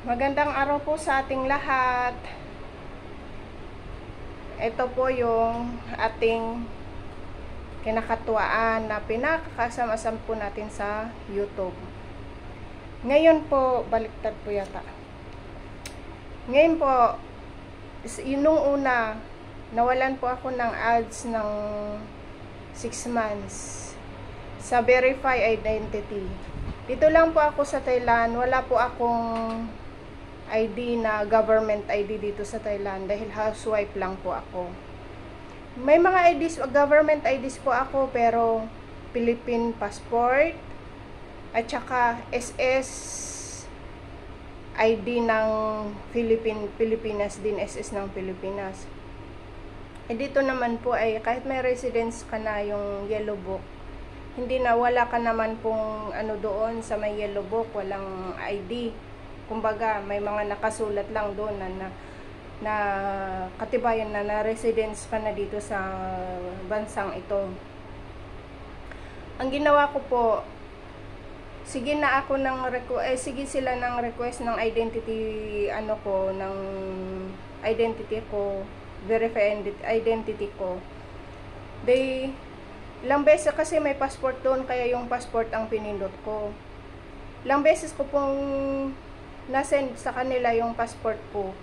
Magandang araw po sa ating lahat. Ito po yung ating kinakatuwaan na pinakakasama-asam po natin sa YouTube. Ngayon po, baliktad po yata. Ngayon po, nung una, nawalan po ako ng ads ng 6 months sa Verify Identity. Dito lang po ako sa Thailand, wala po akong ID na government ID dito sa Thailand dahil housewife lang po ako. May mga IDs, government IDs po ako pero Philippine passport at saka SS ID ng Pilipinas din, SS ng Pilipinas. Dito naman po ay kahit may residence ka na yung yellow book, hindi na, wala ka naman pong ano doon sa may yellow book, walang ID. Kumbaga, may mga nakasulat lang doon na katibayan na residence ka na dito sa bansang ito. Ang ginawa ko po, sige na ako ng sige sila ng request ng identity ng identity ko, verify identity ko. Ilang beses kasi may passport doon, kaya yung passport ang pinindot ko. Ilang beses ko pong nasend sa kanila yung passport ko.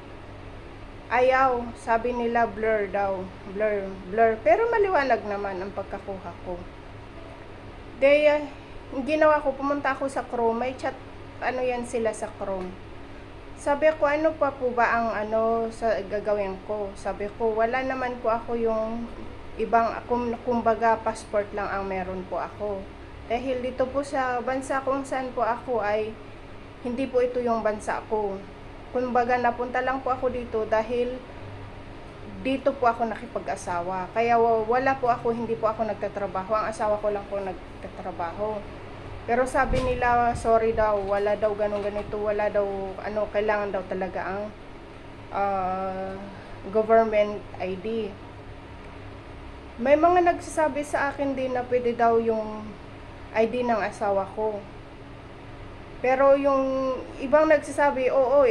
Ayaw, sabi nila blur daw. Blur. Pero maliwanag naman ang pagkakuha ko. Ginawa ko, pumunta ako sa Chrome. May chat, yan sila sa Chrome. Sabi ko, ano pa po ba ang sa gagawin ko? Sabi ko, wala naman po ako yung ibang, kumbaga passport lang ang meron po ako. Dahil dito po sa bansa kung saan po ako ay hindi po ito yung bansa ko. Kumbaga napunta lang po ako dito dahil dito po ako nakipag-asawa. Kaya wala po ako, hindi po ako nagtatrabaho. Ang asawa ko lang po nagtatrabaho. Pero sabi nila, sorry daw, wala daw ganito, wala daw, kailangan daw talaga ang government ID. May mga nagsasabi sa akin din na pwede daw yung ID ng asawa ko. Pero yung ibang nagsasabi, oo,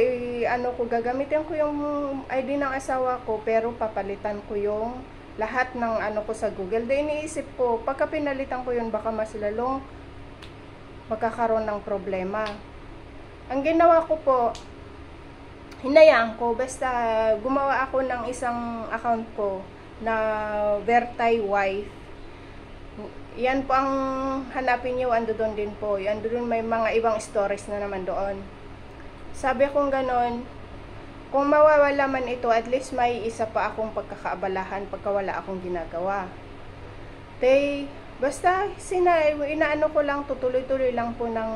gagamitin ko yung ID ng asawa ko, pero papalitan ko yung lahat ng ko sa Google. Dahil iniisip ko, pagka pinalitan ko yun, baka mas lalong magkakaroon ng problema. Ang ginawa ko po, hinayaan ko, basta gumawa ako ng isang account ko na Vertai Wife. Yan po ang hanapin nyo, ando doon din po. Ando doon may mga ibang stories na naman doon. Sabi kong ganon, kung mawawala man ito, at least may isa pa akong pagkakaabalahan pagka wala akong ginagawa. Basta inaano ko lang, tuloy-tuloy lang po ng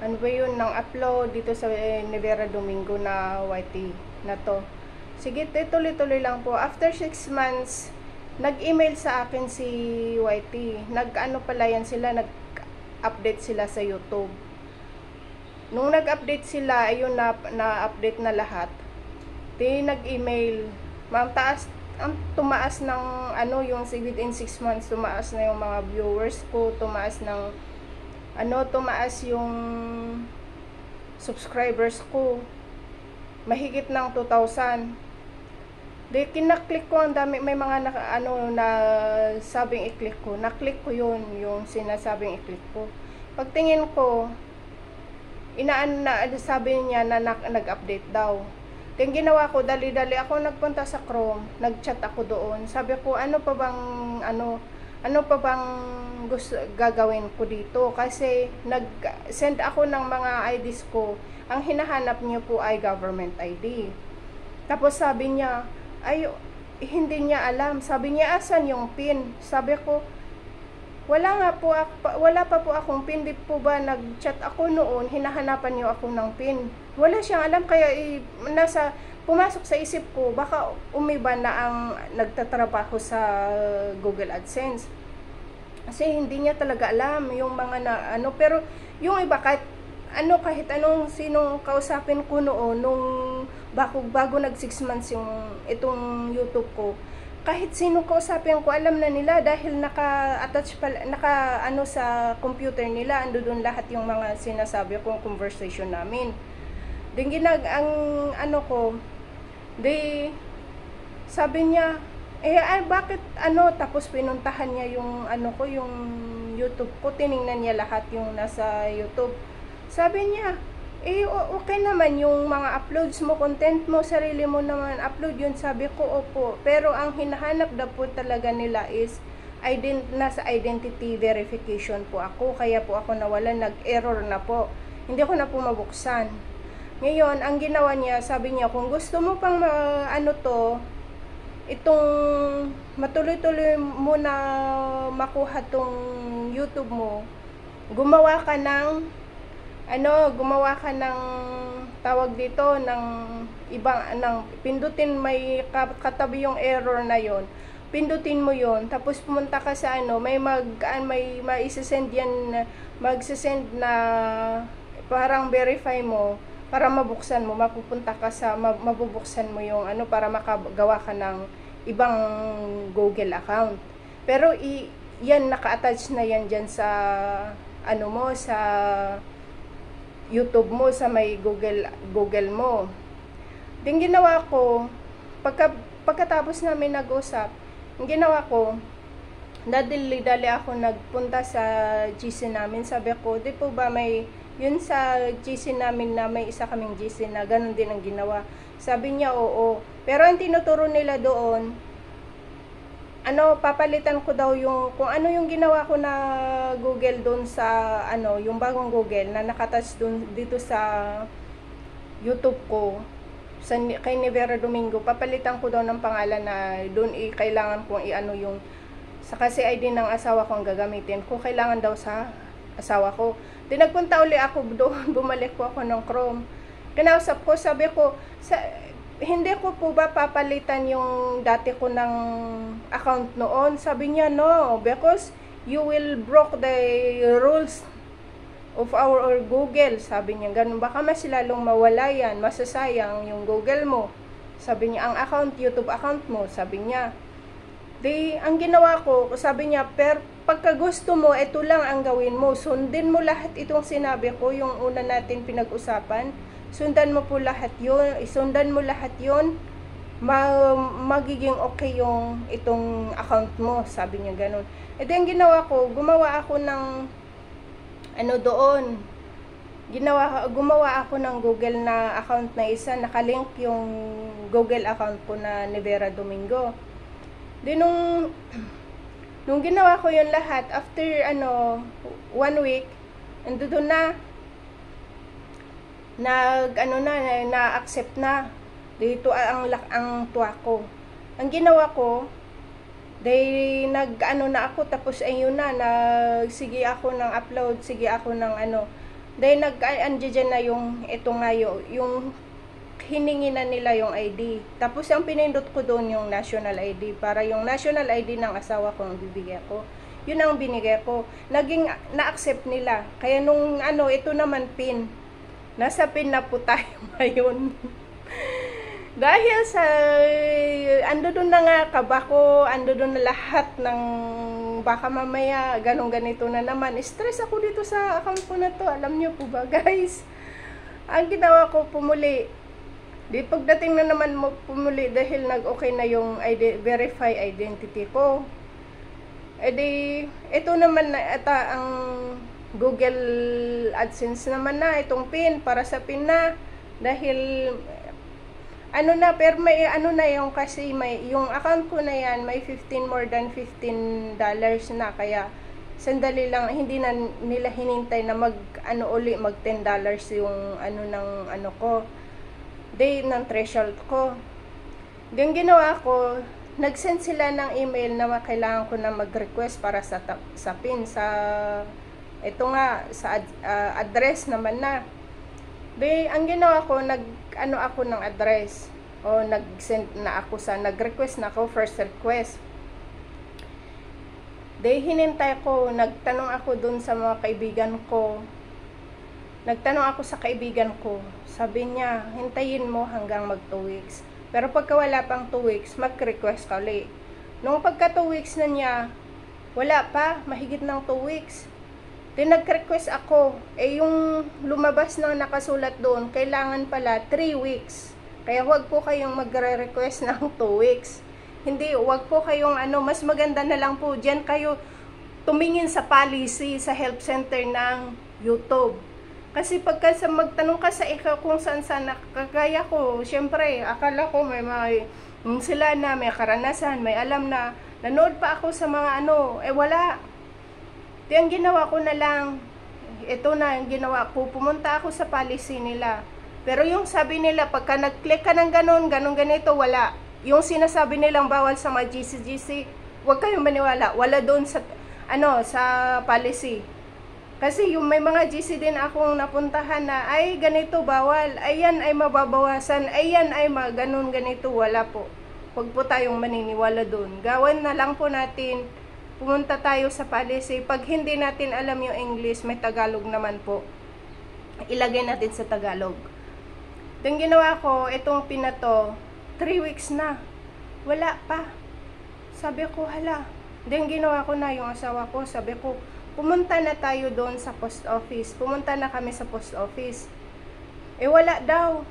ng upload dito sa Nevera Domingo na YT na to. Sige, tuloy-tuloy lang po. After 6 months, nag-email sa akin si YT. Nag-update sila sa YouTube. Nung nag-update sila, ayun na-update na lahat. Nag-email. Tumaas ng yung within 6 months, tumaas na yung mga viewers ko, tumaas yung subscribers ko. Mahigit ng 2,000. Kinaklik ko, ang dami, may mga na sabing i-click ko. Naklik ko yun, yung sinasabing i-click ko. Pagtingin ko, sabi niya na nag-update daw. Then ginawa ko, dali-dali ako nagpunta sa Chrome, nag-chat ako doon. Sabi ko, ano pa bang gusto gagawin ko dito? Kasi nag-send ako ng mga IDs ko. Ang hinahanap niyo po ay government ID. Tapos sabi niya, hindi niya alam. Sabi niya, asan yung PIN? Sabi ko, wala pa po akong PIN. Di po ba nag-chat ako noon, hinahanapan niyo ako ng PIN. Wala siyang alam, kaya pumasok sa isip ko, baka umiba na ang nagtatrabaho sa Google AdSense. Kasi hindi niya talaga alam yung mga pero yung iba kahit anong sinong kausapin ko noon nung bago nag 6 months yung itong YouTube ko, kahit sino kausapin ko, alam na nila dahil naka-attach pala, naka-ano sa computer nila, ando doon lahat yung mga sinasabi kong conversation namin. Then ang ano ko, sabi niya, bakit ano, tapos pinuntahan niya yung ano ko, yung YouTube ko, tiningnan niya lahat yung nasa YouTube. Sabi niya, okay naman yung mga uploads mo, content mo, sarili mo naman upload yun. Sabi ko, opo. Pero ang hinahanap na po talaga nila is nasa identity verification po ako. Kaya po ako nawalan, nag-error na po. Hindi ko na po mabuksan. Ngayon, ang ginawa niya, sabi niya, kung gusto mo pang itong matuloy-tuloy mo na makuha tong YouTube mo, gumawa ka ng tawag dito ng pindutin, may katabi yung error na yon, pindutin mo yon, tapos pumunta ka sa may maisesend yan, magsesend na parang verify mo para mabuksan mo, mapupunta ka sa mabubuksan mo yung para makagawa ka ng ibang Google account. Pero yan, naka-attach na yan dyan sa sa YouTube mo, sa may Google mo. Din ginawa ko, pagkatapos namin nag-usap, ang ginawa ko, dali ako nagpunta sa GC namin. Sabi ko, di po ba yun sa GC namin na may isa kaming GC na ganun din ang ginawa. Sabi niya, oo. Pero ang tinuturo nila doon, papalitan ko daw kung ano yung ginawa ko na Google doon sa yung bagong Google na nakatouch doon dito sa YouTube ko kay Nevera Domingo. Papalitan ko daw ng pangalan na doon kailangan kong yung kasi ID ng asawa ko ang gagamitin ko. Kailangan daw sa asawa ko. Then nagpunta uli ako doon, bumalik po ako ng Chrome. Kinausap ko, sabi ko, hindi ko po ba papalitan yung dati ko ng account noon? Sabi niya, no, because you will broke the rules of our Google. Sabi niya, ganun, baka mas lalong mawala yan, masasayang yung Google mo. Sabi niya, ang YouTube account mo, sabi niya. Ang ginawa ko, sabi niya, pagka gusto mo, ito lang ang gawin mo. Sundin mo lahat itong sinabi ko, yung una natin pinag-usapan. Sundan mo po lahat yun. Isundan mo lahat yun. Magiging okay yung itong account mo. Sabi niya ganun. Then ginawa ko, gumawa ako ng doon. Gumawa ako ng Google na account na isa. Nakalink yung Google account ko na Nevera Domingo. Then nung ginawa ko yun lahat, after 1 week, doon na-accept na. Dito ang tuwa ko. Ang ginawa ko, na ako, tapos ayun sige ako ng upload, sige ako ng andiyan na yung yung hiningi na nila yung ID. Tapos ang pinindot ko doon yung national ID, para yung national ID ng asawa ko ang bibigyan ko. Yun ang binigay ko. Naging na-accept nila. Kaya nung ito naman PIN. Nasa PIN na po tayo ngayon. Dahil sa doon na nga kaba ko, doon na lahat ng baka mamaya ganito na naman. Stress ako dito sa account ko na to. Alam niyo po ba, guys? Ang ginawa ko, pumuli. Pagdating na naman mo pumuli dahil nag-okay na yung verify identity ko. Ito naman ang Google AdSense naman na, itong PIN, para sa PIN na. Dahil pero may yung kasi yung account ko na yan, may more than $15 na. Kaya sandali lang, hindi na nila hinintay na mag $10 yung ko, ng threshold ko. Yung ginawa ko, nag-send sila ng email na kailangan ko na mag-request para sa PIN sa sa address naman na. Ang ginawa ko, ako ng address, o nag-send na ako nag-request na ako, first request. Hinintay ko, nagtanong ako dun sa mga kaibigan ko. Nagtanong ako sa kaibigan ko. Sabi niya, hintayin mo hanggang mag 2 weeks. Pero pagka wala pang 2 weeks, mag-request ka ulit. Nung pagka 2 weeks na niya, wala pa, mahigit ng 2 weeks. Then nag-request ako, yung lumabas na nakasulat doon, kailangan pala 3 weeks. Kaya huwag po kayong magre-request ng 2 weeks. Hindi, huwag po kayong mas maganda na lang po, diyan kayo tumingin sa policy, sa help center ng YouTube. Kasi pagka magtanong ka sa ikaw kung saan kagaya ko, syempre, akala ko may sila na may karanasan, may alam na, nanood pa ako sa mga wala. Di ang ginawa ko na lang, ito na yung ginawa ko, pumunta ako sa policy nila. Pero yung sabi nila, pagka nag-click ka ng ganito, wala. Yung sinasabi nilang bawal sa mga GC, huwag kayong maniwala, wala doon sa, sa policy. Kasi yung may mga GC din akong napuntahan na, ay ganito bawal, ayan ay mababawasan, ayan ay ganito, wala po. Huwag po tayong maniniwala doon. Gawan na lang po natin, pumunta tayo sa policy. Pag hindi natin alam yung English, may Tagalog naman po. Ilagay natin sa Tagalog. Then ginawa ko, itong pinato, 3 weeks na. Wala pa. Sabi ko, hala. Then ginawa ko na yung asawa ko. Sabi ko, pumunta na tayo doon sa post office. Pumunta na kami sa post office. Wala daw.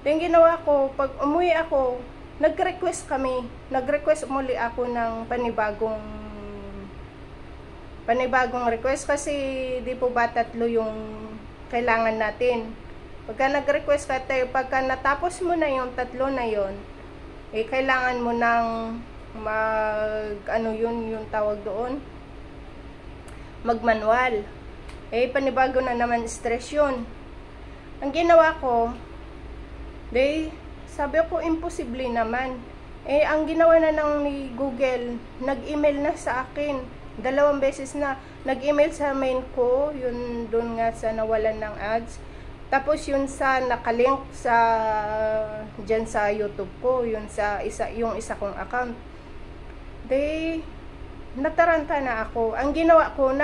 Then ginawa ko, pag umuwi ako, nag-request kami. Nag-request muli ako ng panibagong request kasi di po ba 3 yung kailangan natin. Pagka nag-request ka tayo, pagka natapos mo na yung 3 na yon, kailangan mo ng yung tawag doon, magmanual. Panibago na naman stress yun. Ang ginawa ko, sabi ko, imposible naman. Ang ginawa na ni Google, nag-email na sa akin. 2 beses na. Nag-email sa main ko, yun doon nga sa nawalan ng ads. Tapos yun sa nakalink sa dyan sa YouTube ko, yun sa yung isa kong account. Nataranta na ako. Ang ginawa ko,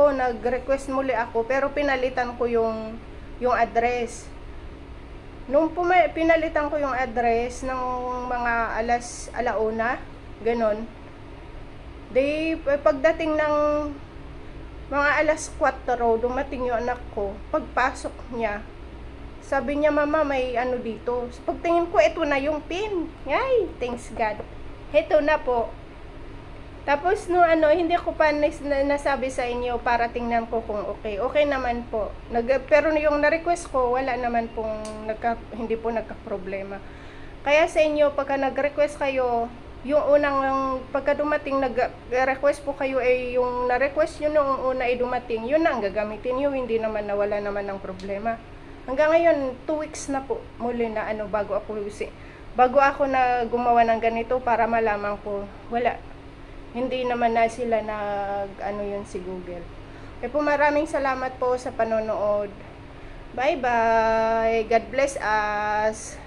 nag-request muli ako, pero pinalitan ko yung address. Nung pinalitan ko yung address ng mga alauna, ganon. Pagdating ng mga 4:00, dumating yung anak ko. Pagpasok niya, sabi niya, mama, may dito. Pagtingin ko, ito na yung pin. Ay, thanks God. Ito na po. Tapos hindi ko pa nasabi sa inyo para tingnan ko kung okay. Okay naman po. Pero yung na-request ko, wala naman pong hindi po nagka-problema. Kaya sa inyo, pagka nag-request kayo, yung unang pagka dumating nag-request po kayo yung na-request nyo nung una dumating, yun na ang gagamitin nyo, hindi naman nawala naman ng problema. Hanggang ngayon 2 weeks na po muli na bago ako na gumawa ng ganito para malaman ko, wala, hindi naman na sila yun si Google. Po maraming salamat po sa panonood. Bye bye, God bless us.